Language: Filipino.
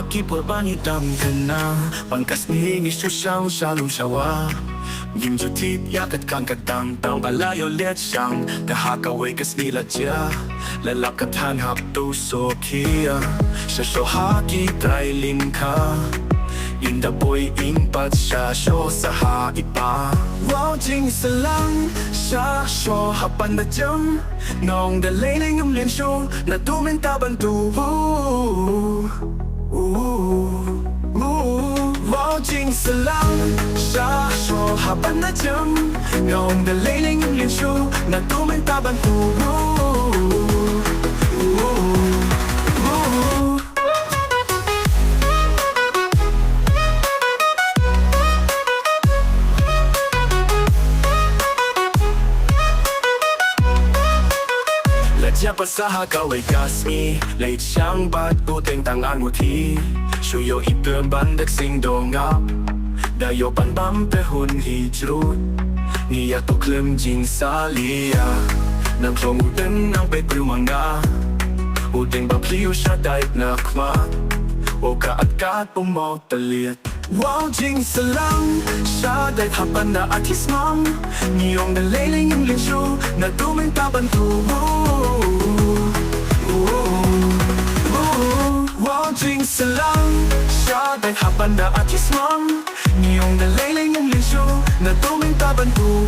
haki perbanyitam kena Pangkas ni susang selalu syawa Gim jutit yakat kang kadang Tang balayo liat siyang Kahakaway kas nila dia Lalakatan hap tu so kia Sa so haki trailing ka Yun da boy ingpat siya Syo sa haipa Wow jing salang Siya syo hapan na jam Nong da leiling ang lian syo Na tuminta bantu Wow jing salang Siya syo hapan na jam Nong da leiling ang lian syo Na tuminta bantu Dia pasaha kaway kasmi Late siyang bat puteng tangan mo ti Shuyo ipem bandak sing dongap Dayo pan pampehun hijrut Niya tuklem jing salia Nang klong uten nang pet brumanga Uteng bapliyo siya daip nakma O kaat-kaat pumaw talit Wow jing salang Siya daip hapan na atis mam Niyong nalailing yung linsyo Na tuminta bantu Wow jing salang Siya daip hapan na atis mam Niyong nalailing yung linsyo Na tuminta bantu